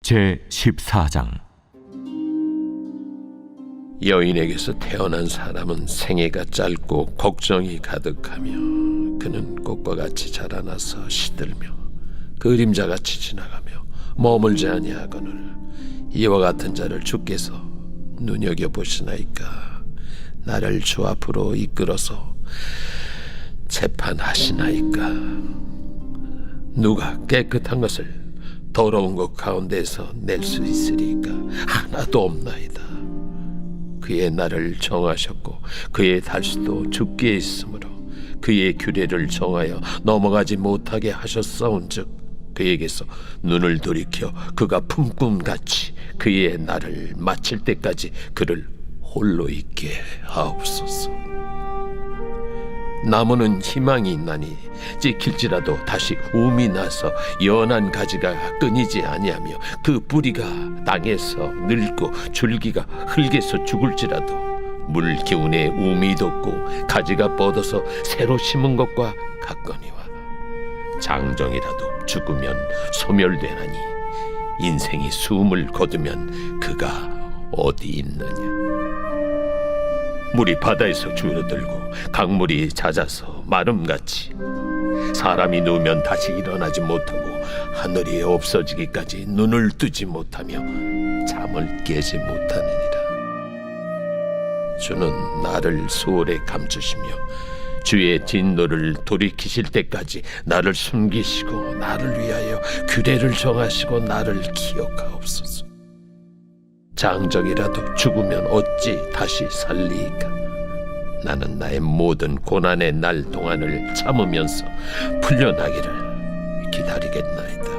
제14장. 여인에게서 태어난 사람은 생애가 짧고 걱정이 가득하며 그는 꽃과 같이 자라나서 시들며 그림자같이 지나가며 머물지 아니하거늘 이와 같은 자를 주께서 눈여겨보시나이까. 나를 주 앞으로 이끌어서 재판하시나이까. 누가 깨끗한 것을 더러운 것 가운데서 낼 수 있으리까. 하나도 없나이다. 그의 날을 정하셨고 그의 달수도 주께 있으므로 그의 규례를 정하여 넘어가지 못하게 하셨사온즉 그에게서 눈을 돌이켜 그가 품꿈같이 그의 날을 마칠 때까지 그를 홀로 있게 하옵소서. 나무는 희망이 있나니 찍힐지라도 다시 움이 나서 연한 가지가 끊이지 아니하며 그 뿌리가 땅에서 늙고 줄기가 흙에서 죽을지라도 물 기운에 움이 돋고 가지가 뻗어서 새로 심은 것과 같거니와 장정이라도 죽으면 소멸되나니 인생이 숨을 거두면 그가 어디 있느냐. 물이 바다에서 줄어들고 강물이 잦아서 마름같이 사람이 누우면 다시 일어나지 못하고 하늘이 없어지기까지 눈을 뜨지 못하며 잠을 깨지 못하느니라. 주는 나를 수월에 감추시며 주의 진노를 돌이키실 때까지 나를 숨기시고 나를 위하여 규례를 정하시고 나를 기억하옵소서. 장정이라도 죽으면 어찌 다시 살리이까. 나는 나의 모든 고난의 날 동안을 참으면서 풀려나기를 기다리겠나이다.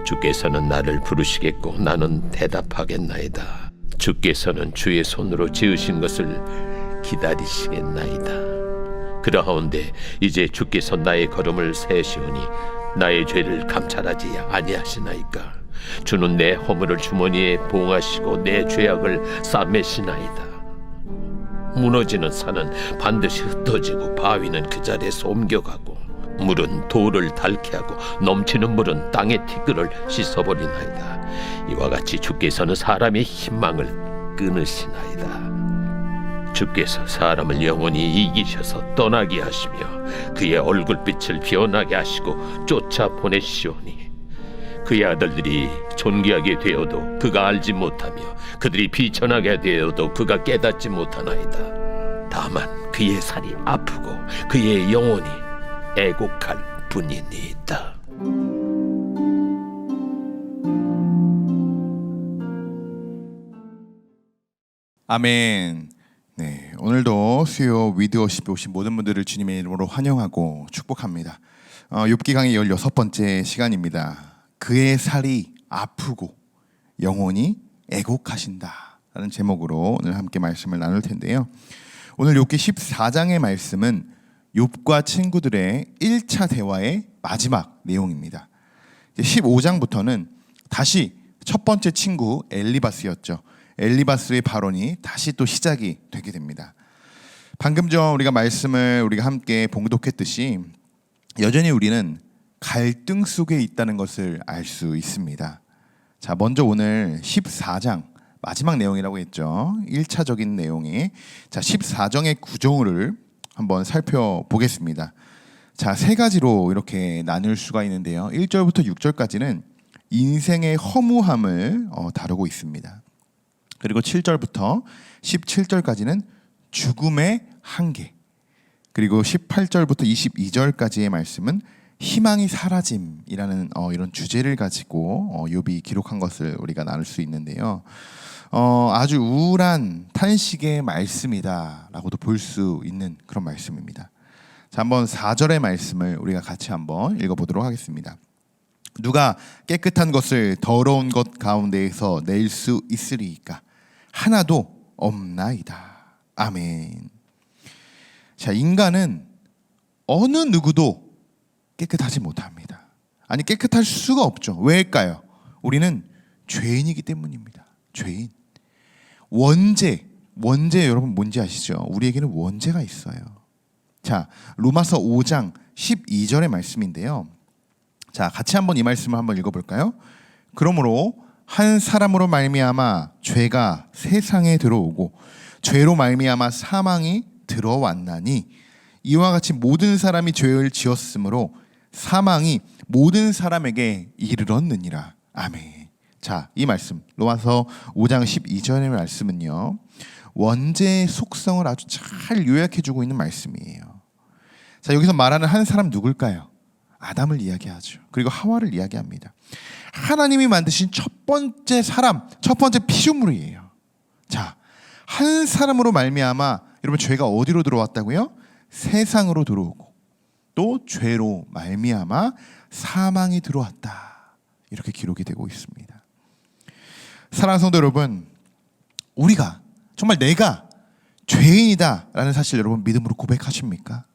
주께서는 나를 부르시겠고 나는 대답하겠나이다. 주께서는 주의 손으로 지으신 것을 기다리시겠나이다. 그러하온데 이제 주께서 나의 걸음을 세시오니 나의 죄를 감찰하지 아니하시나이까. 주는 내 허물을 주머니에 봉하시고 내 죄악을 싸매시나이다. 무너지는 산은 반드시 흩어지고 바위는 그 자리에서 옮겨가고 물은 돌을 닳게 하고 넘치는 물은 땅의 티끌을 씻어버리나이다. 이와 같이 주께서는 사람의 희망을 끊으시나이다. 주께서 사람을 영원히 이기셔서 떠나게 하시며 그의 얼굴빛을 변하게 하시고 쫓아보내시오니 그의 아들들이 존귀하게 되어도 그가 알지 못하며 그들이 비천하게 되어도 그가 깨닫지 못하나이다. 다만 그의 살이 아프고 그의 영혼이 애곡할 뿐이니이다. 아멘. 네, 오늘도 수요 위드워십에 오신 모든 분들을 주님의 이름으로 환영하고 축복합니다. 욥기 강의 16번째 시간입니다. 그의 살이 아프고 영혼이 애곡하신다 라는 제목으로 오늘 함께 말씀을 나눌 텐데요. 오늘 욥기 14장의 말씀은 욥과 친구들의 1차 대화의 마지막 내용입니다. 15장부터는 다시 첫 번째 친구 엘리바스였죠. 엘리바스의 발언이 다시 또 시작이 되게 됩니다. 방금 전 우리가 말씀을 우리가 함께 봉독했듯이 여전히 우리는 갈등 속에 있다는 것을 알 수 있습니다. 자, 먼저 오늘 14장 마지막 내용이라고 했죠. 1차적인 내용이. 자, 14장의 구조를 한번 살펴보겠습니다. 자, 세 가지로 이렇게 나눌 수가 있는데요. 1절부터 6절까지는 인생의 허무함을 다루고 있습니다. 그리고 7절부터 17절까지는 죽음의 한계, 그리고 18절부터 22절까지의 말씀은 희망이 사라짐이라는 이런 주제를 가지고 욥이 기록한 것을 우리가 나눌 수 있는데요. 아주 우울한 탄식의 말씀이다라고도 볼 수 있는 그런 말씀입니다. 자, 한번 4절의 말씀을 우리가 같이 한번 읽어보도록 하겠습니다. 누가 깨끗한 것을 더러운 것 가운데에서 낼 수 있으리이까. 하나도 없나이다. 아멘. 자, 인간은 어느 누구도 깨끗하지 못합니다. 아니, 깨끗할 수가 없죠. 왜일까요? 우리는 죄인이기 때문입니다. 죄인. 원죄 여러분 뭔지 아시죠? 우리에게는 원죄가 있어요. 자, 로마서 5장 12절의 말씀인데요. 자, 같이 한번 이 말씀을 한번 읽어볼까요? 그러므로 한 사람으로 말미암아 죄가 세상에 들어오고 죄로 말미암아 사망이 들어왔나니 이와 같이 모든 사람이 죄를 지었으므로 사망이 모든 사람에게 이르렀느니라. 아멘. 자, 이 말씀 로마서 5장 12절의 말씀은요, 원죄의 속성을 아주 잘 요약해주고 있는 말씀이에요. 자, 여기서 말하는 한 사람 누굴까요? 아담을 이야기하죠. 그리고 하와를 이야기합니다. 하나님이 만드신 첫 번째 사람, 첫 번째 피조물이에요. 자, 한 사람으로 말미암아 여러분 죄가 어디로 들어왔다고요? 세상으로 들어오고 또 죄로 말미암아 사망이 들어왔다. 이렇게 기록이 되고 있습니다. 사랑하는 성도 여러분, 우리가 정말 내가 죄인이다라는 사실 여러분 믿음으로 고백하십니까?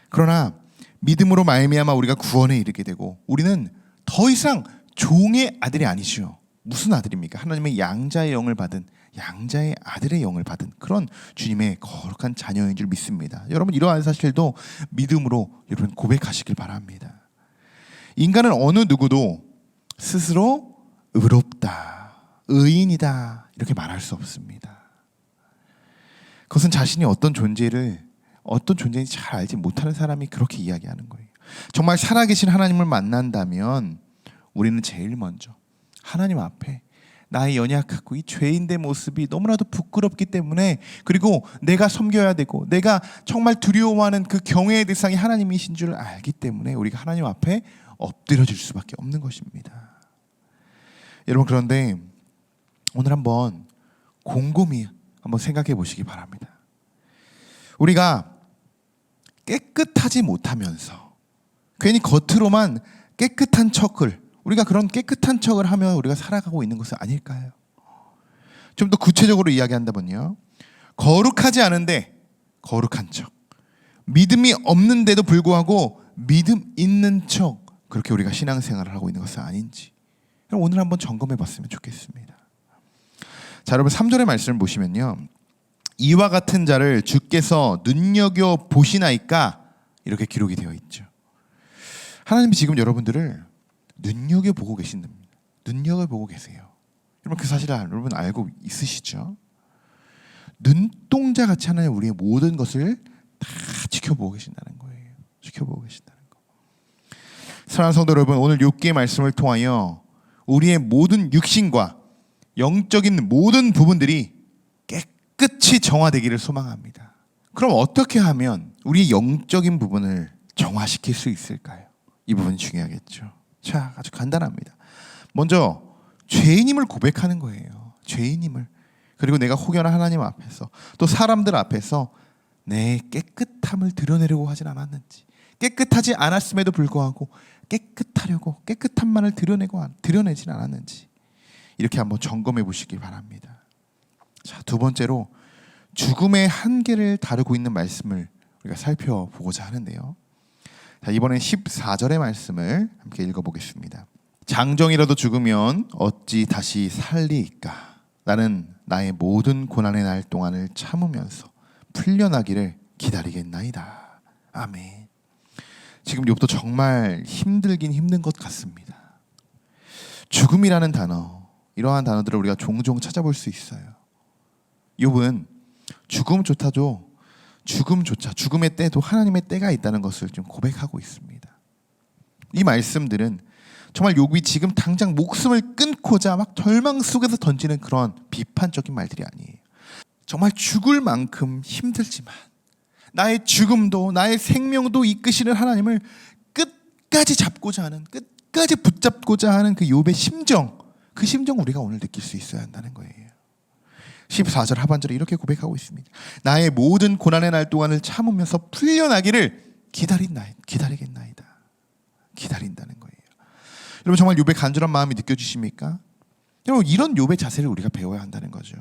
그러나 믿음으로 말미암아 우리가 구원에 이르게 되고 우리는 더 이상 종의 아들이 아니죠. 무슨 아들입니까? 하나님의 양자의 영을 받은, 양자의 아들의 영을 받은 그런 주님의 거룩한 자녀인 줄 믿습니다. 여러분 이러한 사실도 믿음으로 여러분 고백하시길 바랍니다. 인간은 어느 누구도 스스로 의롭다, 의인이다 이렇게 말할 수 없습니다. 그것은 자신이 어떤 존재인지 잘 알지 못하는 사람이 그렇게 이야기하는 거예요. 정말 살아계신 하나님을 만난다면 우리는 제일 먼저 하나님 앞에 나의 연약하고 이 죄인된 모습이 너무나도 부끄럽기 때문에, 그리고 내가 섬겨야 되고 내가 정말 두려워하는 그 경외의 대상이 하나님이신 줄 알기 때문에 우리가 하나님 앞에 엎드려질 수밖에 없는 것입니다. 여러분 그런데 오늘 한번 곰곰이 한번 생각해 보시기 바랍니다. 우리가 깨끗하지 못하면서 괜히 겉으로만 깨끗한 척을, 우리가 그런 깨끗한 척을 하며 우리가 살아가고 있는 것은 아닐까요? 좀 더 구체적으로 이야기한다면요, 거룩하지 않은데 거룩한 척, 믿음이 없는데도 불구하고 믿음 있는 척, 그렇게 우리가 신앙생활을 하고 있는 것은 아닌지 오늘 한번 점검해 봤으면 좋겠습니다. 자, 여러분 3절의 말씀을 보시면요, 이와 같은 자를 주께서 눈여겨 보시나이까 이렇게 기록이 되어 있죠. 하나님이 지금 여러분들을 눈여겨보고 계신답니다. 눈여겨보고 계세요. 여러분 그 사실을 여러분 알고 있으시죠? 눈동자 같이 하나님 우리의 모든 것을 다 지켜보고 계신다는 거예요. 지켜보고 계신다는 거. 사랑하는 성도 여러분, 오늘 욥기의 말씀을 통하여 우리의 모든 육신과 영적인 모든 부분들이 깨끗이 정화되기를 소망합니다. 그럼 어떻게 하면 우리 영적인 부분을 정화시킬 수 있을까요? 이 부분이 중요하겠죠. 자, 아주 간단합니다. 먼저 죄인임을 고백하는 거예요. 죄인임을. 그리고 내가 혹여나 하나님 앞에서 또 사람들 앞에서 내 깨끗함을 드러내려고 하진 않았는지, 깨끗하지 않았음에도 불구하고 깨끗하려고 깨끗함만을 드러내진 않았는지 이렇게 한번 점검해 보시기 바랍니다. 자, 두 번째로 죽음의 한계를 다루고 있는 말씀을 우리가 살펴보고자 하는데요. 자, 이번엔 14절의 말씀을 함께 읽어보겠습니다. 장정이라도 죽으면 어찌 다시 살리이까? 나는 나의 모든 고난의 날 동안을 참으면서 풀려나기를 기다리겠나이다. 아멘. 지금 욥도 정말 힘들긴 힘든 것 같습니다. 죽음이라는 단어, 이러한 단어들을 우리가 종종 찾아볼 수 있어요. 욥은 죽음의 때도 하나님의 때가 있다는 것을 좀 고백하고 있습니다. 이 말씀들은 정말 욥이 지금 당장 목숨을 끊고자 막 절망 속에서 던지는 그런 비판적인 말들이 아니에요. 정말 죽을 만큼 힘들지만 나의 죽음도 나의 생명도 이끄시는 하나님을 끝까지 잡고자 하는, 끝까지 붙잡고자 하는 그 욥의 심정, 그 심정 우리가 오늘 느낄 수 있어야 한다는 거예요. 14절 하반절에 이렇게 고백하고 있습니다. 나의 모든 고난의 날 동안을 참으면서 풀려나기를 기다리겠나이다. 기다린다는 거예요. 여러분 정말 욥의 간절한 마음이 느껴지십니까? 여러분 이런 욥의 자세를 우리가 배워야 한다는 거죠.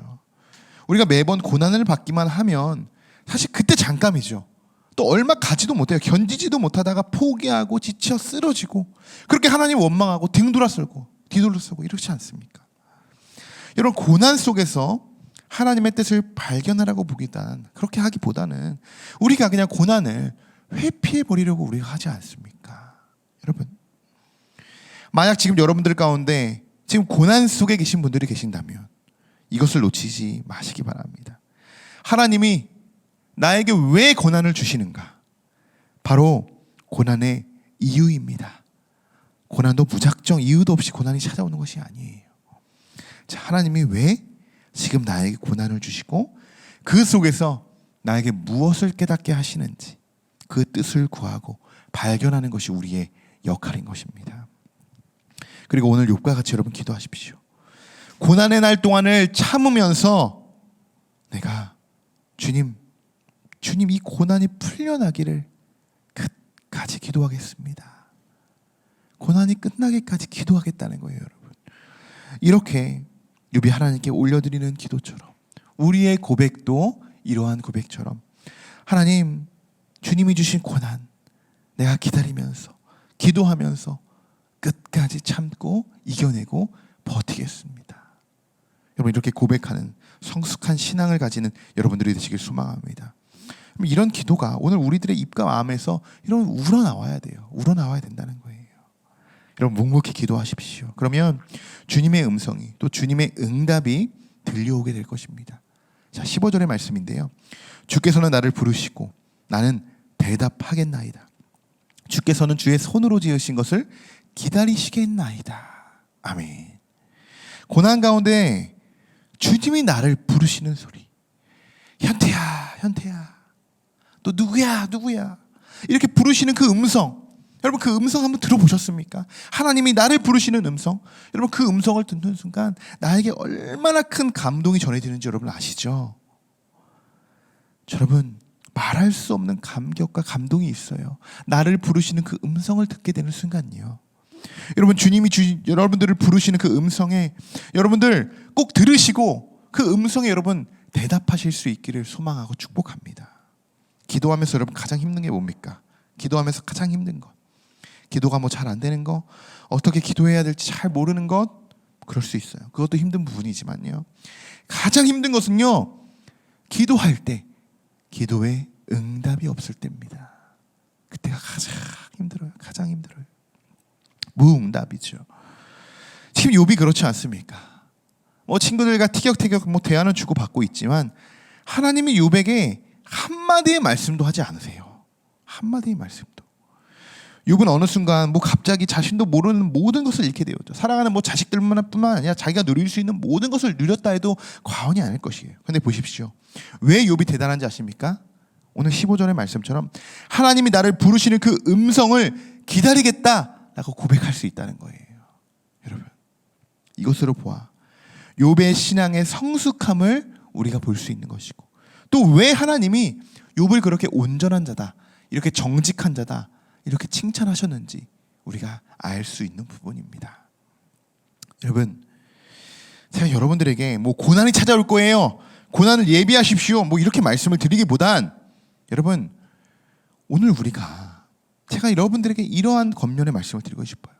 우리가 매번 고난을 받기만 하면 사실 그때 잠깐이죠. 또 얼마 가지도 못해요. 견디지도 못하다가 포기하고 지쳐 쓰러지고 그렇게 하나님 원망하고 뒤돌아서고 이렇지 않습니까? 여러분 고난 속에서 하나님의 뜻을 발견하라고 보기보다는, 그렇게 하기보다는 우리가 그냥 고난을 회피해 버리려고 우리가 하지 않습니까? 여러분 만약 지금 여러분들 가운데 지금 고난 속에 계신 분들이 계신다면 이것을 놓치지 마시기 바랍니다. 하나님이 나에게 왜 고난을 주시는가? 바로 고난의 이유입니다. 고난도 무작정 이유도 없이 고난이 찾아오는 것이 아니에요. 자, 하나님이 왜 지금 나에게 고난을 주시고 그 속에서 나에게 무엇을 깨닫게 하시는지 그 뜻을 구하고 발견하는 것이 우리의 역할인 것입니다. 그리고 오늘 욥과 같이 여러분 기도하십시오. 고난의 날 동안을 참으면서 내가 주님 이 고난이 풀려나기를 끝까지 기도하겠습니다. 고난이 끝나기까지 기도하겠다는 거예요, 여러분. 이렇게 욥이 하나님께 올려드리는 기도처럼 우리의 고백도 이러한 고백처럼 하나님, 주님이 주신 고난 내가 기다리면서 기도하면서 끝까지 참고 이겨내고 버티겠습니다. 여러분, 이렇게 고백하는 성숙한 신앙을 가지는 여러분들이 되시길 소망합니다. 이런 기도가 오늘 우리들의 입과 마음에서 이런 우러나와야 돼요. 우러나와야 된다는 거예요. 여러분, 묵묵히 기도하십시오. 그러면 주님의 음성이 또 주님의 응답이 들려오게 될 것입니다. 자, 15절의 말씀인데요. 주께서는 나를 부르시고 나는 대답하겠나이다. 주께서는 주의 손으로 지으신 것을 기다리시겠나이다. 아멘. 고난 가운데 주님이 나를 부르시는 소리. 현태야, 현태야. 너 누구야, 누구야. 이렇게 부르시는 그 음성. 여러분, 그 음성 한번 들어보셨습니까? 하나님이 나를 부르시는 음성. 여러분, 그 음성을 듣는 순간 나에게 얼마나 큰 감동이 전해지는지 여러분 아시죠? 여러분, 말할 수 없는 감격과 감동이 있어요. 나를 부르시는 그 음성을 듣게 되는 순간이요. 여러분, 주님이 여러분들을 부르시는 그 음성에 여러분들 꼭 들으시고 그 음성에 여러분 대답하실 수 있기를 소망하고 축복합니다. 기도하면서 여러분 가장 힘든 게 뭡니까? 기도하면서 가장 힘든 것. 기도가 뭐 잘 안 되는 거, 어떻게 기도해야 될지 잘 모르는 것, 그럴 수 있어요. 그것도 힘든 부분이지만요. 가장 힘든 것은요, 기도할 때 기도에 응답이 없을 때입니다. 그때가 가장 힘들어요. 가장 힘들어요. 무응답이죠. 지금 욥이 그렇지 않습니까? 뭐 친구들과 티격태격 뭐 대화는 주고 받고 있지만 하나님이 욥에게 한마디의 말씀도 하지 않으세요. 한마디의 말씀도. 욥은 어느 순간 뭐 갑자기 자신도 모르는 모든 것을 잃게 되었죠. 사랑하는 뭐 자식들뿐만 아니라 자기가 누릴 수 있는 모든 것을 누렸다 해도 과언이 아닐 것이에요. 그런데 보십시오. 왜 욥이 대단한지 아십니까? 오늘 15절의 말씀처럼 하나님이 나를 부르시는 그 음성을 기다리겠다라고 고백할 수 있다는 거예요. 여러분, 이것으로 보아 욥의 신앙의 성숙함을 우리가 볼 수 있는 것이고, 또 왜 하나님이 욥을 그렇게 온전한 자다, 이렇게 정직한 자다, 이렇게 칭찬하셨는지 우리가 알 수 있는 부분입니다. 여러분, 제가 여러분들에게 뭐 고난이 찾아올 거예요, 고난을 예비하십시오, 뭐 이렇게 말씀을 드리기보단 여러분, 오늘 우리가 제가 여러분들에게 이러한 권면의 말씀을 드리고 싶어요.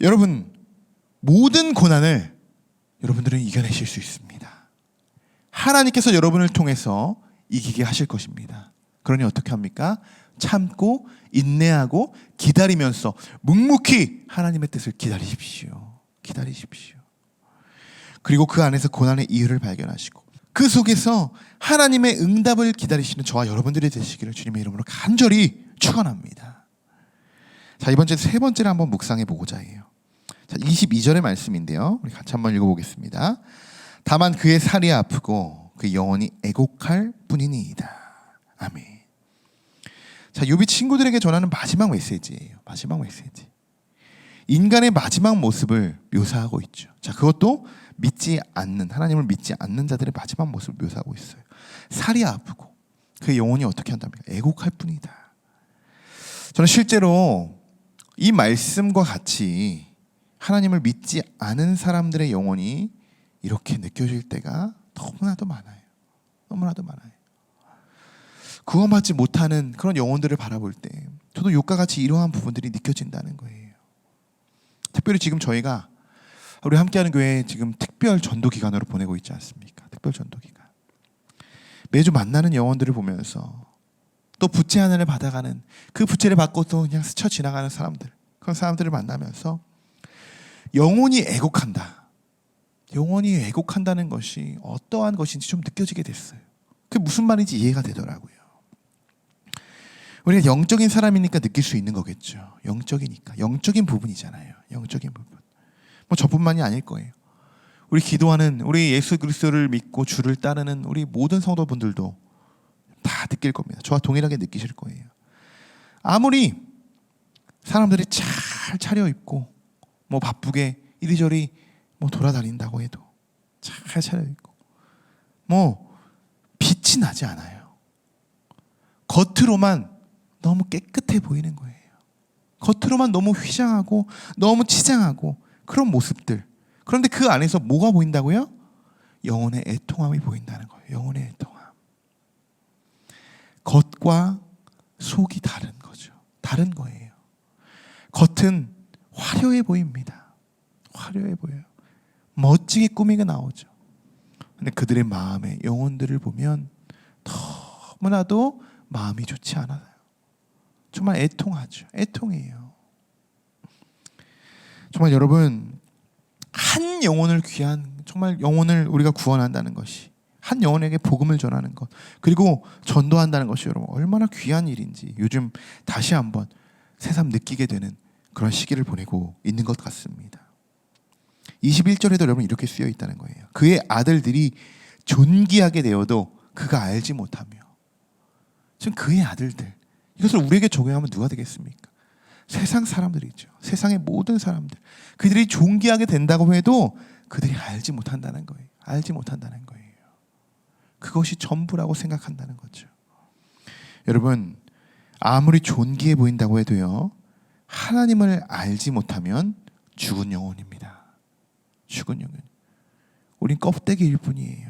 여러분, 모든 고난을 여러분들은 이겨내실 수 있습니다. 하나님께서 여러분을 통해서 이기게 하실 것입니다. 그러니 어떻게 합니까? 참고 인내하고 기다리면서 묵묵히 하나님의 뜻을 기다리십시오. 기다리십시오. 그리고 그 안에서 고난의 이유를 발견하시고 그 속에서 하나님의 응답을 기다리시는 저와 여러분들이 되시기를 주님의 이름으로 간절히 축원합니다. 자, 이번 주 세 번째를 한번 묵상해 보고자 해요. 자, 22절의 말씀인데요. 우리 같이 한번 읽어보겠습니다. 다만 그의 살이 아프고 그 영혼이 애곡할 뿐이니이다. 아멘. 자, 욥이 친구들에게 전하는 마지막 메시지예요. 마지막 메시지. 인간의 마지막 모습을 묘사하고 있죠. 자, 그것도 믿지 않는, 하나님을 믿지 않는 자들의 마지막 모습을 묘사하고 있어요. 살이 아프고 그 영혼이 어떻게 한답니까? 애곡할 뿐이다. 저는 실제로 이 말씀과 같이 하나님을 믿지 않은 사람들의 영혼이 이렇게 느껴질 때가 너무나도 많아요. 너무나도 많아요. 구원받지 못하는 그런 영혼들을 바라볼 때 저도 욥과 같이 이러한 부분들이 느껴진다는 거예요. 특별히 지금 저희가 우리 함께하는 교회에 지금 특별 전도 기간으로 보내고 있지 않습니까? 특별 전도 기간. 매주 만나는 영혼들을 보면서 또 부채 하나를 받아가는, 그 부채를 받고 또 그냥 스쳐 지나가는 사람들, 그런 사람들을 만나면서 영혼이 애곡한다. 영혼이 애곡한다는 것이 어떠한 것인지 좀 느껴지게 됐어요. 그게 무슨 말인지 이해가 되더라고요. 우리가 영적인 사람이니까 느낄 수 있는 거겠죠. 영적이니까. 영적인 부분이잖아요. 영적인 부분. 뭐 저뿐만이 아닐 거예요. 우리 기도하는, 우리 예수 그리스도를 믿고 주를 따르는 우리 모든 성도분들도 다 느낄 겁니다. 저와 동일하게 느끼실 거예요. 아무리 사람들이 잘 차려입고 뭐 바쁘게 이리저리 뭐 돌아다닌다고 해도 잘 차려입고 뭐 빛이 나지 않아요. 겉으로만 너무 깨끗해 보이는 거예요. 겉으로만 너무 휘장하고 너무 치장하고 그런 모습들. 그런데 그 안에서 뭐가 보인다고요? 영혼의 애통함이 보인다는 거예요. 영혼의 애통함. 겉과 속이 다른 거죠. 다른 거예요. 겉은 화려해 보입니다. 화려해 보여요. 멋지게 꾸미게 나오죠. 근데 그들의 마음의 영혼들을 보면 너무나도 마음이 좋지 않아요. 정말 애통하죠. 애통해요. 정말 여러분, 한 영혼을 귀한, 정말 영혼을 우리가 구원한다는 것이, 한 영혼에게 복음을 전하는 것, 그리고 전도한다는 것이 여러분 얼마나 귀한 일인지 요즘 다시 한번 새삼 느끼게 되는 그런 시기를 보내고 있는 것 같습니다. 21절에도 여러분 이렇게 쓰여 있다는 거예요. 그의 아들들이 존귀하게 되어도 그가 알지 못하며. 지금 그의 아들들, 이것을 우리에게 적용하면 누가 되겠습니까? 세상 사람들이죠. 세상의 모든 사람들. 그들이 존귀하게 된다고 해도 그들이 알지 못한다는 거예요. 알지 못한다는 거예요. 그것이 전부라고 생각한다는 거죠. 여러분, 아무리 존귀해 보인다고 해도요, 하나님을 알지 못하면 죽은 영혼입니다. 죽은 영혼. 우린 껍데기일 뿐이에요.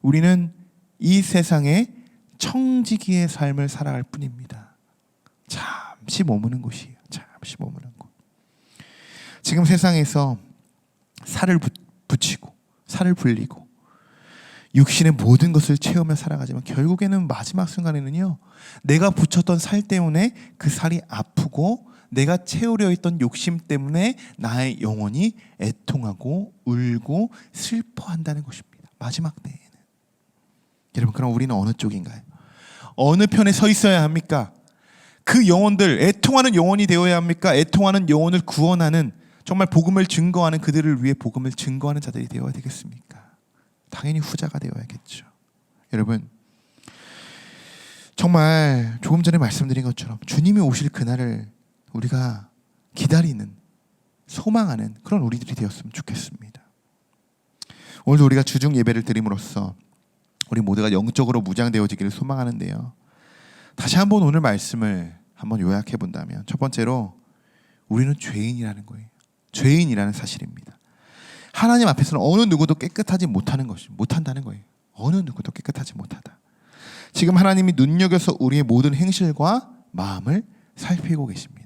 우리는 이 세상에 청지기의 삶을 살아갈 뿐입니다. 잠시 머무는 곳이에요. 잠시 머무는 곳. 지금 세상에서 살을 붙이고 살을 불리고 육신의 모든 것을 채우며 살아가지만 결국에는 마지막 순간에는요, 내가 붙였던 살 때문에 그 살이 아프고 내가 채우려 했던 욕심 때문에 나의 영혼이 애통하고 울고 슬퍼한다는 것입니다. 마지막 때에는. 여러분, 그럼 우리는 어느 쪽인가요? 어느 편에 서 있어야 합니까? 그 영혼들, 애통하는 영혼이 되어야 합니까? 애통하는 영혼을 구원하는, 정말 복음을 증거하는, 그들을 위해 복음을 증거하는 자들이 되어야 되겠습니까? 당연히 후자가 되어야겠죠. 여러분, 정말 조금 전에 말씀드린 것처럼 주님이 오실 그날을 우리가 기다리는, 소망하는 그런 우리들이 되었으면 좋겠습니다. 오늘도 우리가 주중 예배를 드림으로써 우리 모두가 영적으로 무장되어지기를 소망하는데요, 다시 한번 오늘 말씀을 한번 요약해 본다면, 첫 번째로 우리는 죄인이라는 거예요. 죄인이라는 사실입니다. 하나님 앞에서는 어느 누구도 깨끗하지 못한다는 거예요. 어느 누구도 깨끗하지 못하다. 지금 하나님이 눈여겨서 우리의 모든 행실과 마음을 살피고 계십니다.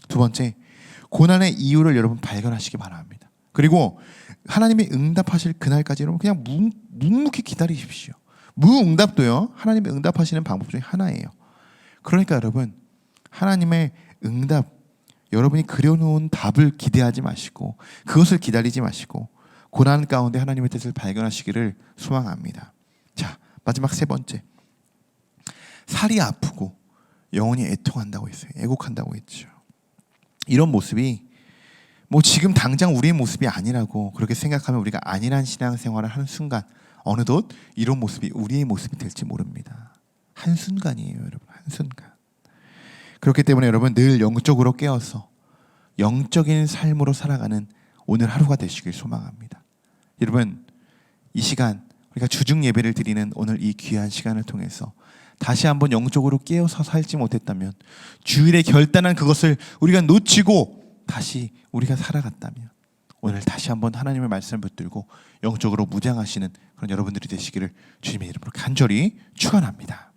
두 번째, 고난의 이유를 여러분 발견하시기 바랍니다. 그리고 하나님이 응답하실 그날까지 여러분 그냥 묵묵히 기다리십시오. 무응답도요, 하나님의 응답하시는 방법 중에 하나예요. 그러니까 여러분, 하나님의 응답, 여러분이 그려놓은 답을 기대하지 마시고 그것을 기다리지 마시고 고난 가운데 하나님의 뜻을 발견하시기를 소망합니다. 자, 마지막 세 번째, 살이 아프고 영혼이 애통한다고 했어요. 애곡한다고 했죠. 이런 모습이 뭐 지금 당장 우리의 모습이 아니라고 그렇게 생각하면 우리가 안일한 신앙생활을 하는 순간 어느덧 이런 모습이 우리의 모습이 될지 모릅니다. 한순간이에요, 여러분. 한순간. 그렇기 때문에 여러분, 늘 영적으로 깨어서 영적인 삶으로 살아가는 오늘 하루가 되시길 소망합니다. 여러분, 이 시간 우리가 주중 예배를 드리는 오늘 이 귀한 시간을 통해서 다시 한번 영적으로 깨어서 살지 못했다면, 주일에 결단한 그것을 우리가 놓치고 다시 우리가 살아갔다면, 오늘 다시 한번 하나님의 말씀을 붙들고 영적으로 무장하시는 그런 여러분들이 되시기를 주님의 이름으로 간절히 축원합니다.